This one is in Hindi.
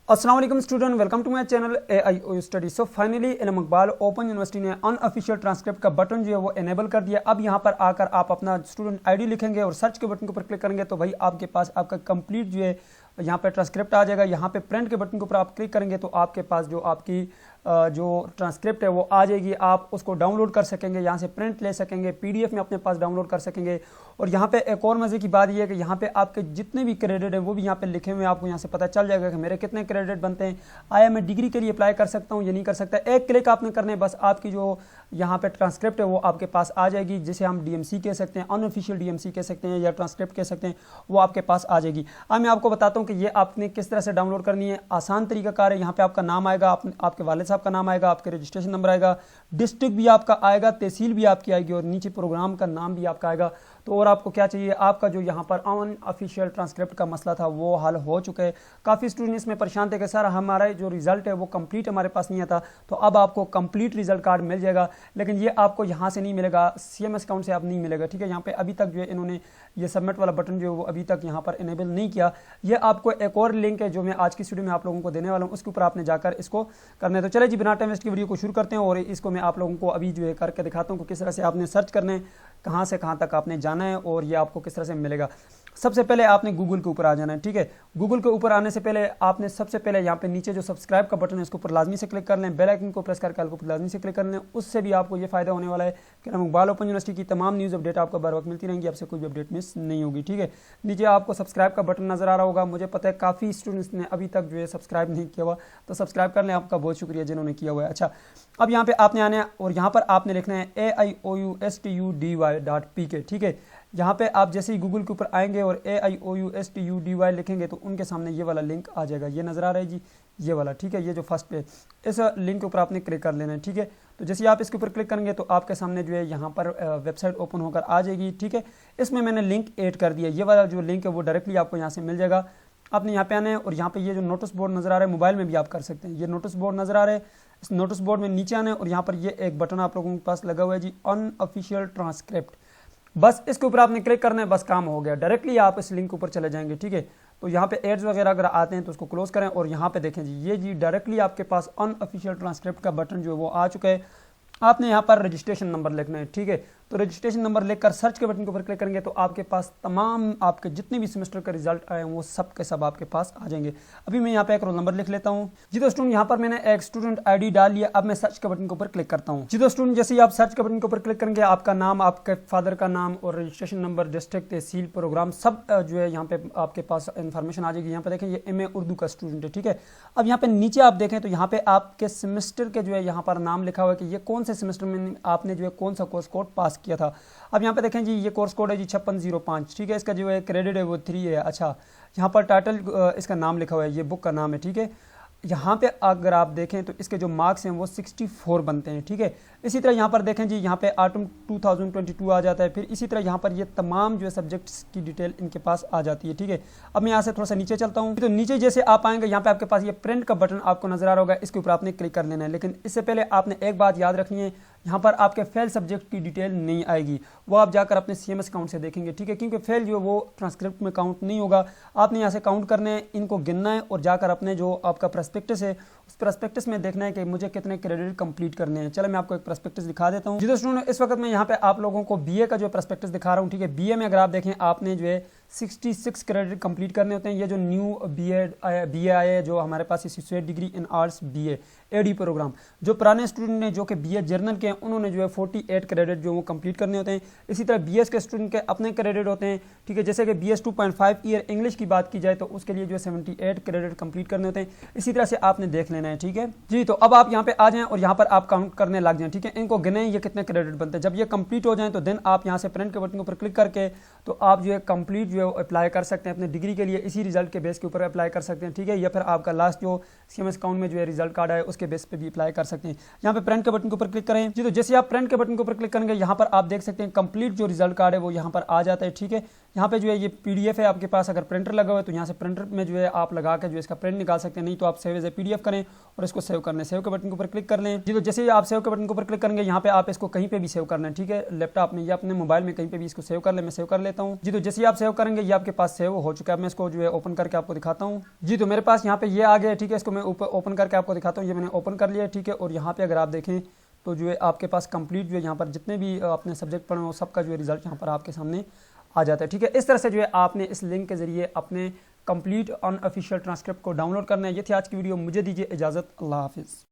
अस्सलाम वालेकुम student, welcome to my channel AIOU study. So finally Allama Iqbal open university ने अनऑफिशियल ट्रांसक्रिप्ट का बटन जो है वो इनेबल कर दिया। अब यहाँ पर आकर आप अपना स्टूडेंट आईडी लिखेंगे और सर्च के बटन के ऊपर क्लिक करेंगे तो भाई आपके पास आपका कंप्लीट जो है यहाँ पे ट्रांसक्रिप्ट आ जाएगा। यहाँ पे प्रिंट के बटन के ऊपर आप क्लिक करेंगे तो आपके पास जो आपकी जो ट्रांसक्रिप्ट है वो आ जाएगी। आप उसको डाउनलोड कर सकेंगे, यहाँ से प्रिंट ले सकेंगे, PDF में अपने पास डाउनलोड कर सकेंगे। और यहाँ पे एक और मज़े की बात ये है कि यहाँ पे आपके जितने भी क्रेडिट है वो भी यहाँ पे लिखे हुए हैं। आपको यहाँ से पता चल जाएगा कि मेरे कितने क्रेडिट बनते हैं, आया मैं डिग्री के लिए अप्लाई कर सकता हूँ या नहीं कर सकता। एक क्लिक आपने करने बस आपकी जो यहाँ पे ट्रांसक्रिप्ट है वो आपके पास आ जाएगी, जिसे हम DMC कह सकते हैं, अनऑफिशियल DMC कह सकते हैं या ट्रांसक्रिप्ट कह सकते हैं, वो आपके पास आ जाएगी। अब मैं आपको बताता हूँ कि ये आपने किस तरह से डाउनलोड करनी है। आसान तरीकाकार है। यहाँ पे आपका नाम आएगा, आपके वालिद साहब का नाम आएगा, आपके रजिस्ट्रेशन नंबर आएगा, डिस्ट्रिक्ट भी आपका आएगा, तहसील भी आपकी आएगी और नीचे प्रोग्राम का नाम भी आपका आएगा। तो और आपको क्या चाहिए, आपका जो यहाँ पर अनऑफिशियल ट्रांसक्रिप्ट का मसला था वो हल हो चुका है। काफ़ी स्टूडेंट इसमें परेशान थे कि सर हमारा जो रिजल्ट है वो कंप्लीट हमारे पास नहीं आता। तो अब आपको कंप्लीट रिजल्ट कार्ड मिल जाएगा, लेकिन ये आपको यहाँ से नहीं मिलेगा, CMS अकाउंट से आप नहीं मिलेगा। ठीक है, यहाँ पे अभी तक जो है इन्होंने ये सबमिट वाला बटन जो है वो अभी तक यहाँ पर इनेबल नहीं किया। ये आपको एक और लिंक है जो मैं आज की वीडियो में आप लोगों को देने वाला हूँ, उसके ऊपर आपने जाकर इसको करना है। तो चले जी, बिना टाइम वेस्ट की वीडियो को शुरू करते हैं और इसको मैं आप लोगों को अभी जो है करके दिखाता हूँ कि किस तरह से आपने सर्च करना है, कहाँ से कहाँ तक आपने जाना है और ये आपको किस तरह से मिलेगा। सबसे पहले आपने गूगल के ऊपर आ जाना है। ठीक है, गूगल के ऊपर आने से पहले आपने सबसे पहले यहाँ पे नीचे जो सब्सक्राइब का बटन है उसके ऊपर लाजमी से क्लिक कर लें, बेल आइकन को प्रेस करके ऊपर लाजमी से क्लिक कर लें। उससे भी आपको ये फायदा होने वाला है कि इकबाल ओपन यूनिवर्सिटी की तमाम न्यूज़ अपडेट आपको बर वक्त मिलती रहेंगी, आपसे कोई भी अपडेट मिस नहीं होगी। ठीक है, नीचे आपको सब्सक्राइब का बटन नजर आ रहा होगा। मुझे पता है काफ़ी स्टूडेंट्स ने अभी तक जो है सब्सक्राइब नहीं किया हुआ, तो सब्सक्राइब कर लें, आपका बहुत शुक्रिया जिन्होंने किया हुआ है। अच्छा, अब यहाँ पे आपने आना है और यहाँ पर आपने लिखना है AIOUSTUDY.PK। ठीक है, यहाँ पे आप जैसे ही गूगल के ऊपर आएंगे और AIOUSTUDY लिखेंगे तो उनके सामने ये वाला लिंक आ जाएगा, ये नज़र आ रहा है जी, ये वाला। ठीक है, ये जो फर्स्ट पे इस लिंक के ऊपर आपने क्लिक कर लेना है। ठीक है, तो जैसे आप इसके ऊपर क्लिक करेंगे तो आपके सामने जो है यहाँ पर वेबसाइट ओपन होकर आ जाएगी। ठीक है, इसमें मैंने लिंक ऐड कर दिया, ये वाला जो लिंक है वो डायरेक्टली आपको यहाँ से मिल जाएगा। आपने यहाँ पे आना है और यहाँ पे ये जो नोटिस बोर्ड नज़र आ रहा है, मोबाइल में भी आप कर सकते हैं, ये नोटिस बोर्ड नज़र आ रहा है, इस नोटिस बोर्ड में नीचे आना है और यहाँ पर ये एक बटन आप लोगों के पास लगा हुआ है जी, अनऑफिशियल ट्रांसक्रिप्ट। बस इसके ऊपर आपने क्लिक करना है, बस काम हो गया, डायरेक्टली आप इस लिंक के ऊपर चले जाएंगे। ठीक है, तो यहाँ पे एड्स वगैरह अगर आते हैं तो उसको क्लोज करें और यहाँ पे देखें जी, ये जी डायरेक्टली आपके पास अनऑफिशियल ट्रांसक्रिप्ट का बटन जो है वो आ चुका है। आपने यहाँ पर रजिस्ट्रेशन नंबर लिखना है। ठीक है, तो रजिस्ट्रेशन नंबर लिखकर सर्च के बटन के ऊपर क्लिक करेंगे तो आपके पास तमाम आपके जितने भी सेमेस्टर के रिजल्ट आए हैं वो सब के सब आपके पास आ जाएंगे। अभी मैं यहाँ पे एक रोल नंबर लिख लेता हूँ जी। तो स्टूडेंट यहाँ पर मैंने एक स्टूडेंट ID डाल लिया। अब मैं सर्च के बटन के ऊपर क्लिक करता हूँ जी। तो स्टूडेंट जैसे ही आप सर्च के बटन के ऊपर क्लिक करेंगे आपका नाम, आपके फादर का नाम और रजिस्ट्रेशन नंबर, डिस्ट्रिक्ट, तहसील, प्रोग्राम सब जो है यहाँ पे आपके पास इन्फॉर्मेशन आ जाएगी। यहाँ पे देखें ये MA उर्दू का स्टूडेंट है। ठीक है, अब यहाँ पे नीचे आप देखें तो यहाँ पे आपके सेमेस्टर के जो है यहाँ पर नाम लिखा हुआ है कि ये कौन से सेमेस्टर में आपने जो है कौन सा कोर्स कोड पास किया था। अब यहाँ पे देखें जी, ये कोर्स कोड है जी 5605। ठीक है, इसका जो है क्रेडिट है वो 3 है। अच्छा, यहाँ पर टाइटल इसका नाम लिखा हुआ है, ये बुक का नाम है। ठीक है, यहाँ पे अगर आप देखें तो इसके जो मार्क्स हैं वो 64 बनते हैं। ठीक है, इसी तरह यहाँ पर देखें जी, यहाँ पे ऑटम 2022 आ जाता है। फिर इसी तरह यहाँ पर ये तमाम जो है सब्जेक्ट्स की डिटेल इनके पास आ जाती है। ठीक है, अब मैं यहाँ से थोड़ा सा नीचे चलता हूँ। तो नीचे जैसे आप आएंगे यहाँ पे आपके पास ये प्रिंट का बटन आपको नजर आ रहा होगा, इसके ऊपर आपने क्लिक कर लेना है। लेकिन इससे पहले आपने एक बात याद रखनी है, यहाँ पर आपके फेल सब्जेक्ट की डिटेल नहीं आएगी, वो आप जाकर अपने CMS अकाउंट से देखेंगे। ठीक है, क्योंकि फेल जो है वो ट्रांसक्रिप्ट में काउंट नहीं होगा। आपने यहाँ से काउंट करने हैं, इनको गिनना है और जाकर अपने जो आपका प्रोस्पेक्टस है उस प्रोस्पेक्टस में देखना है कि मुझे कितने क्रेडिट कंप्लीट करने हैं। चलो मैं आपको एक प्रोस्पेक्टस दिखा देता हूँ जी। तो स्टूडेंट इस वक्त मैं यहाँ पे आप लोगों को BA का जो प्रोस्पेक्टस दिखा रहा हूँ। ठीक है, BA में अगर आप देखें आपने जो है 66 क्रेडिट कंप्लीट करने होते हैं। ये जो न्यू BA आया है जो हमारे पास associate degree in arts BA AD programme, जो पुराने स्टूडेंट ने जो कि BA जर्नल के हैं उन्होंने जो है 48 क्रेडिट जो वो कंप्लीट करने होते हैं। इसी तरह BS के स्टूडेंट के अपने क्रेडिट होते हैं। ठीक है, जैसे कि BS 2.5 ईयर इंग्लिश की बात की जाए तो उसके लिए जो है 78 क्रेडिट कंप्लीट करने होते हैं। इसी तरह से आपने देख लेना है। ठीक है जी, तो अब आप यहाँ पे आ जाएं और यहाँ पर आप काउंट करने लग जाएं। ठीक है, इनको गिने ये कितने क्रेडिट बनते हैं। जब ये कंप्लीट हो जाएं तो देन आप यहाँ से प्रिंट के बटन के ऊपर क्लिक करके तो आप जो है कंप्लीट जो है अप्लाई कर सकते हैं अपने डिग्री के लिए। इसी रिजल्ट के बेस के ऊपर अप्लाई कर सकते हैं। ठीक है, या फिर आपका लास्ट जो CMS अकाउंट में जो है रिजल्ट कार्ड आए उसके बेस पे भी अप्लाई कर सकते हैं। यहाँ पे प्रिंट के बटन के ऊपर क्लिक करें जी। तो जैसे आप प्रिंट के बटन के ऊपर क्लिक करेंगे यहाँ पर आप देख सकते हैं कंप्लीट जो रिजल्ट कार्ड है वो यहाँ पर आ जाता है। ठीक है, यहाँ पे जो है ये PDF है आपके पास, अगर प्रिंटर लगा हुआ है तो यहाँ से प्रिंटर में जो है आप लगा के जो इसका प्रिंट निकाल सकते हैं, नहीं तो आप सेव एज ए PDF करें और इसको सेव करने सेव के बटन के ऊपर क्लिक कर लें जी। तो जैसे ही आप सेव के बटन के ऊपर क्लिक करेंगे यहाँ पे आप इसको कहीं पे भी सेव करना है। ठीक है, लैपटॉप में या अपने मोबाइल में कहीं पे भी इसको सेव कर ले, मैं सेव कर लेता हूँ जी। तो जैसे ही आप सेव करें करेंगे ये आपके पास सेव हो चुका है। मैं इसको जो है ओपन करके आपको दिखाता हूँ जी। तो मेरे पास यहाँ पे ये आ गया है, ठीक है। इसको मैं ऊपर ओपन करके आपको दिखाता हूँ। ये मैंने ओपन कर लिया है, ठीक है। और यहाँ पे अगर आप देखें तो जो है आपके पास कंप्लीट जो है यहाँ पर जितने भी आपने सब्जेक्ट पढ़े हो सबका जो है रिजल्ट यहाँ पर आपके सामने आ जाता है, ठीक है। इस तरह से जो है आपने इस लिंक के जरिए अपने कंप्लीट अनऑफिशियल ट्रांसक्रिप्ट को डाउनलोड करना है। ये थी आज की वीडियो, मुझे दीजिए इजाज़त, अल्लाह हाफिज़।